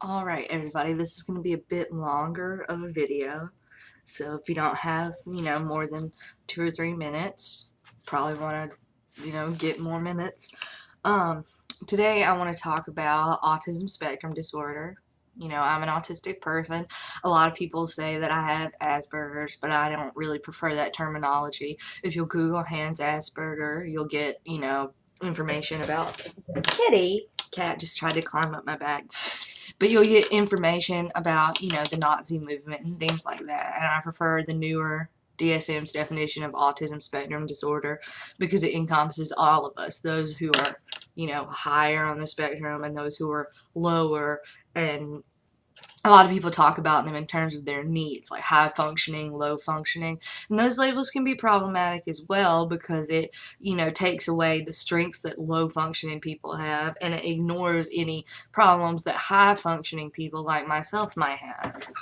Alright everybody, this is going to be a bit longer of a video, so if you don't have, more than 2 or 3 minutes, probably want to, get more minutes. Um, Today I want to talk about autism spectrum disorder. I'm an autistic person. A lot of people say that I have Asperger's, but I don't really prefer that terminology. If you'll Google Hans Asperger, you'll get, information about Kitty. Cat just tried to climb up my back. But you'll get information about, the Nazi movement and things like that. And I prefer the newer DSM's definition of autism spectrum disorder because it encompasses all of us, those who are, higher on the spectrum and those who are lower. And a lot of people talk about them in terms of their needs, like high functioning, low functioning. And those labels can be problematic as well because it, takes away the strengths that low functioning people have and it ignores any problems that high functioning people like myself might have.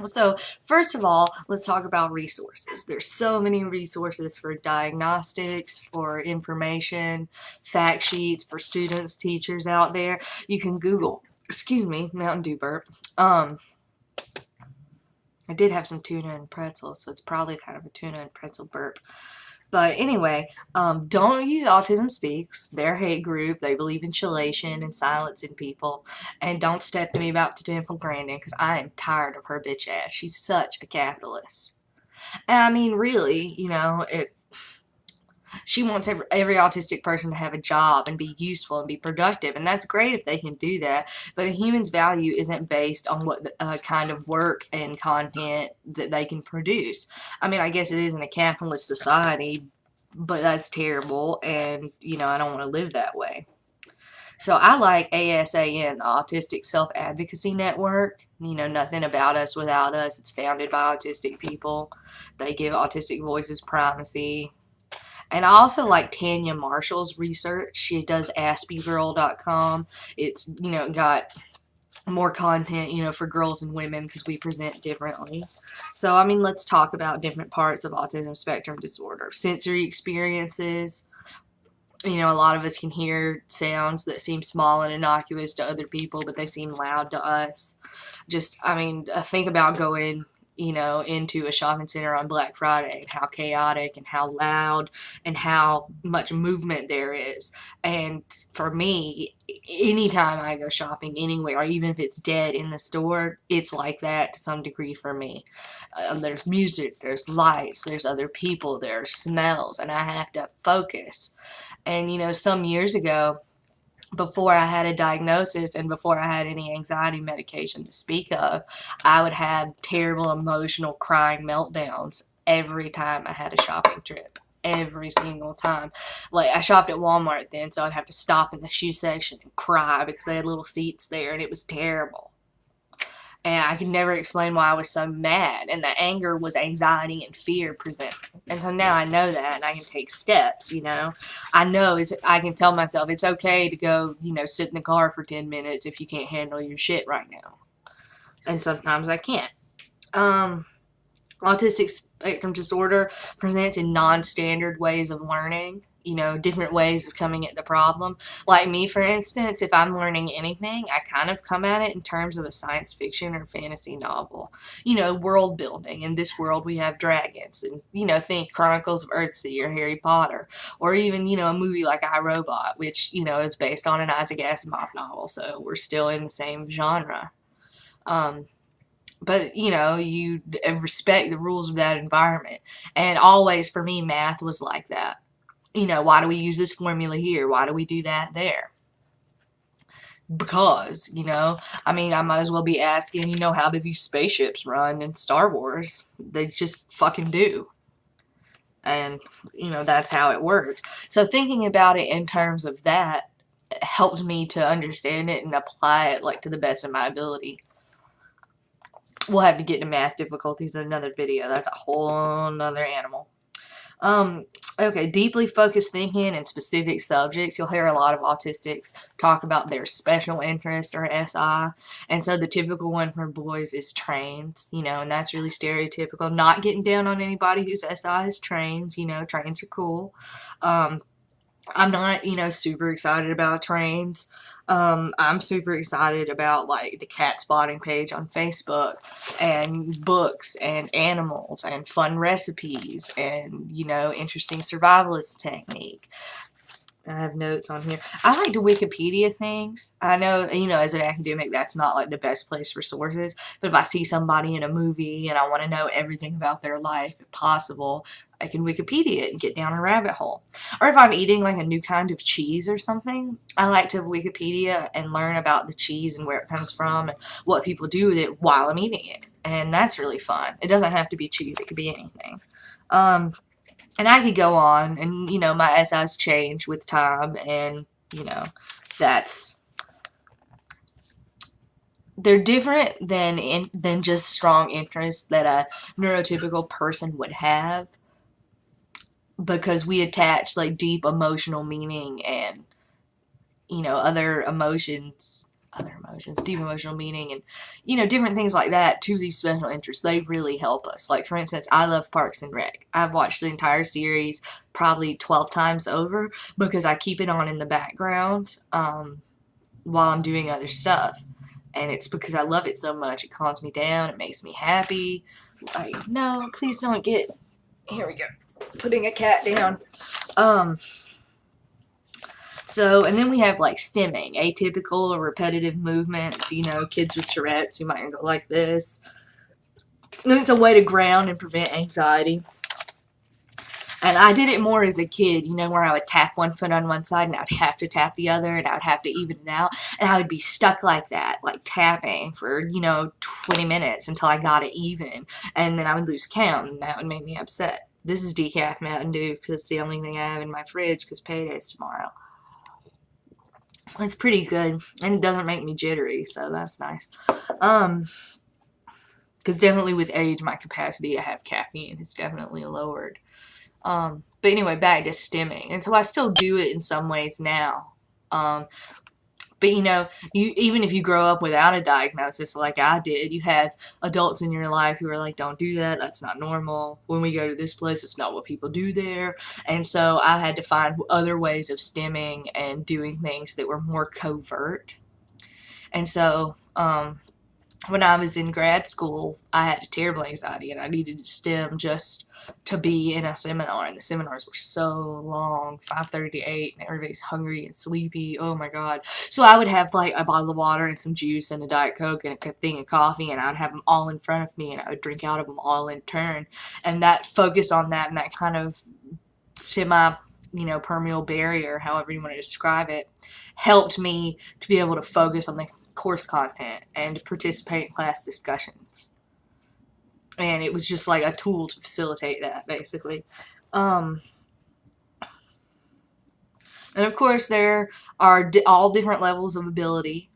So first of all, let's talk about resources. There's so many resources for diagnostics, for information, fact sheets, for students, teachers out there. You can Google, excuse me, Mountain Dew burp. I did have some tuna and pretzels, so it's probably kind of a tuna and pretzel burp. But anyway, don't use Autism Speaks. They're a hate group. They believe in chelation and silencing people. And don't step to me about Temple Grandin because I am tired of her bitch ass. She's such a capitalist. And I mean, really, if she wants every autistic person to have a job and be useful and be productive, and that's great if they can do that, but a human's value isn't based on what kind of work and content that they can produce. I mean, I guess it is in a capitalist society, but that's terrible, and, I don't want to live that way. So I like ASAN, the Autistic Self-Advocacy Network. Nothing about us without us. It's founded by autistic people. They give autistic voices primacy. And I also like Tanya Marshall's research. She does aspygirl.com. It's, got more content, for girls and women because we present differently. So, I mean, let's talk about different parts of autism spectrum disorder. Sensory experiences. A lot of us can hear sounds that seem small and innocuous to other people, but they seem loud to us. Just, I mean, think about going into a shopping center on Black Friday and how chaotic and how loud and how much movement there is. And for me, anytime I go shopping anywhere, even if it's dead in the store, it's like that to some degree for me. There's music, there's lights, there's other people, there's smells, and I have to focus. And some years ago, before I had a diagnosis and before I had any anxiety medication to speak of, I would have terrible emotional crying meltdowns every time I had a shopping trip. Every single time. Like, I shopped at Walmart then, so I'd have to stop in the shoe section and cry because they had little seats there, and it was terrible. And I could never explain why I was so mad. And the anger was anxiety and fear present. And so now I know that and I can take steps, I know I can tell myself it's okay to go, sit in the car for 10 minutes if you can't handle your shit right now. And sometimes I can't. Autistic spectrum disorder presents in non-standard ways of learning, different ways of coming at the problem. Like me, for instance, if I'm learning anything, I kind of come at it in terms of a science fiction or fantasy novel. World building. In this world, we have dragons. And, think Chronicles of Earthsea or Harry Potter. Or even, a movie like I, Robot, which, is based on an Isaac Asimov novel. So we're still in the same genre. But, you respect the rules of that environment. And always, for me, math was like that. Why do we use this formula here? Why do we do that there? Because, I mean, I might as well be asking, how do these spaceships run in Star Wars? They just fucking do. And, that's how it works. So thinking about it in terms of that helped me to understand it and apply it, like, to the best of my ability. We'll have to get to math difficulties in another video. That's a whole nother animal. Okay, deeply focused thinking in specific subjects. You'll hear a lot of autistics talk about their special interest or SI. And so the typical one for boys is trains, and that's really stereotypical. Not getting down on anybody whose SI is trains, trains are cool. I'm not, super excited about trains. I'm super excited about like the cat spotting page on Facebook, and books and animals and fun recipes and, you know, interesting survivalist technique. I have notes on here. I like to Wikipedia things. I know, you know, as an academic, that's not like the best place for sources. But if I see somebody in a movie and I want to know everything about their life, if possible, I can Wikipedia it and get down a rabbit hole. Or if I'm eating like a new kind of cheese or something, I like to Wikipedia and learn about the cheese and where it comes from and what people do with it while I'm eating it. And that's really fun. It doesn't have to be cheese. It could be anything. And I could go on, and, you know, my SIs change with time, and, you know, that's, they're different than just strong interests that a neurotypical person would have, because we attach, like, deep emotional meaning and, you know, deep emotional meaning and, you know, different things like that to these special interests. They really help us. Like, for instance, I love Parks and Rec. I've watched the entire series probably 12 times over because I keep it on in the background while I'm doing other stuff. And it's because I love it so much. It calms me down. It makes me happy. Like, no, please don't get... Here we go. Putting a cat down. So, and then we have like stimming, atypical or repetitive movements, you know, kids with Tourette's who might go like this. And it's a way to ground and prevent anxiety. And I did it more as a kid, you know, where I would tap one foot on one side and I would have to tap the other and I would have to even it out. And I would be stuck like that, like tapping for, you know, 20 minutes until I got it even. And then I would lose count and that would make me upset. This is decaf Mountain Dew because it's the only thing I have in my fridge because payday's tomorrow. It's pretty good, and it doesn't make me jittery, so that's nice. Because definitely with age, my capacity to have caffeine is definitely lowered. But anyway, back to stimming. And so I still do it in some ways now. But, you know, even if you grow up without a diagnosis like I did, you have adults in your life who are like, don't do that, that's not normal. When we go to this place, it's not what people do there. And so I had to find other ways of stimming and doing things that were more covert. And so when I was in grad school, I had a terrible anxiety and I needed to stim just to be in a seminar, and the seminars were so long, 5:30 to 8, and everybody's hungry and sleepy. Oh my god. So I would have like a bottle of water and some juice and a Diet Coke and a thing of coffee, and I'd have them all in front of me and I would drink out of them all in turn. And that focus on that and that kind of semi, you know, permeable barrier, however you want to describe it, helped me to be able to focus on the course content and participate in class discussions. And it was just like a tool to facilitate that, basically. And of course, there are all different levels of ability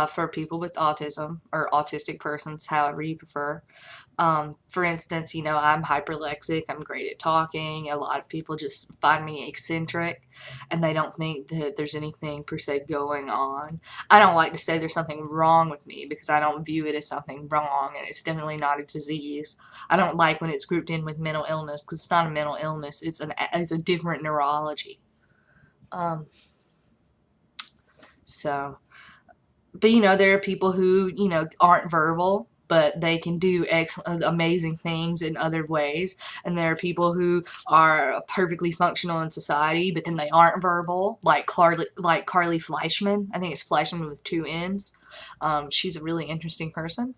for people with autism, or autistic persons, however you prefer. For instance, you know, I'm hyperlexic, I'm great at talking. A lot of people just find me eccentric and they don't think that there's anything per se going on. I don't like to say there's something wrong with me because I don't view it as something wrong, and it's definitely not a disease. I don't like when it's grouped in with mental illness because it's not a mental illness, it's a different neurology. So, but you know, there are people who, you know, aren't verbal, but they can do excellent, amazing things in other ways. And there are people who are perfectly functional in society, but then they aren't verbal, like Carly Fleischman. I think it's Fleischman with 2 N's. She's a really interesting person.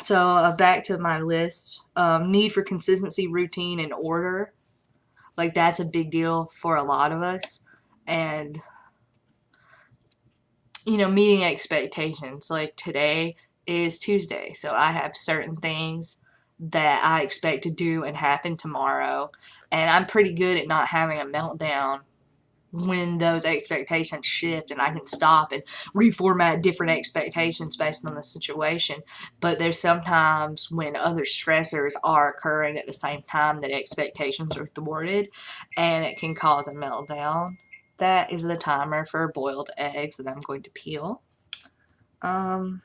So back to my list. Need for consistency, routine, and order. Like, that's a big deal for a lot of us. And, you know, meeting expectations. Like, today is Tuesday, so I have certain things that I expect to do and happen tomorrow, and I'm pretty good at not having a meltdown when those expectations shift, and I can stop and reformat different expectations based on the situation. But there's sometimes when other stressors are occurring at the same time that expectations are thwarted, and it can cause a meltdown. That is the timer for boiled eggs that I'm going to peel. But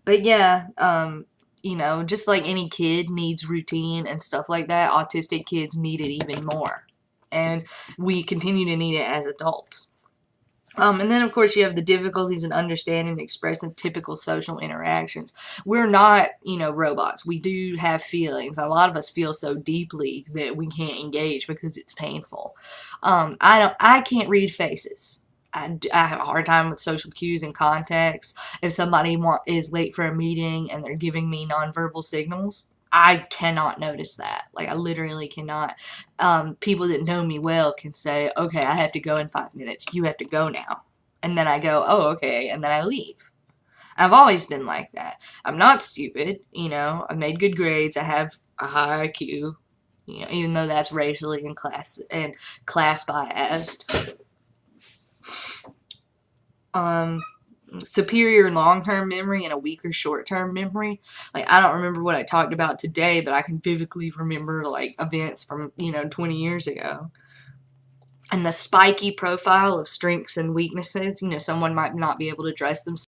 yeah, you know, just like any kid needs routine and stuff like that, autistic kids need it even more. and we continue to need it as adults. And then, of course, you have the difficulties in understanding and expressing typical social interactions. We're not, robots. We do have feelings. A lot of us feel so deeply that we can't engage because it's painful. I can't read faces. I have a hard time with social cues and context. If somebody is late for a meeting and they're giving me nonverbal signals, I cannot notice that. Like, I literally cannot. People that know me well can say, okay, I have to go in 5 minutes. You have to go now. And then I go, oh, okay. And then I leave. I've always been like that. I'm not stupid. I've made good grades. I have a high IQ. Even though that's racially and class biased. Superior long-term memory and a weaker short-term memory. Like, I don't remember what I talked about today, but I can vividly remember, like, events from, 20 years ago. And the spiky profile of strengths and weaknesses, someone might not be able to dress themselves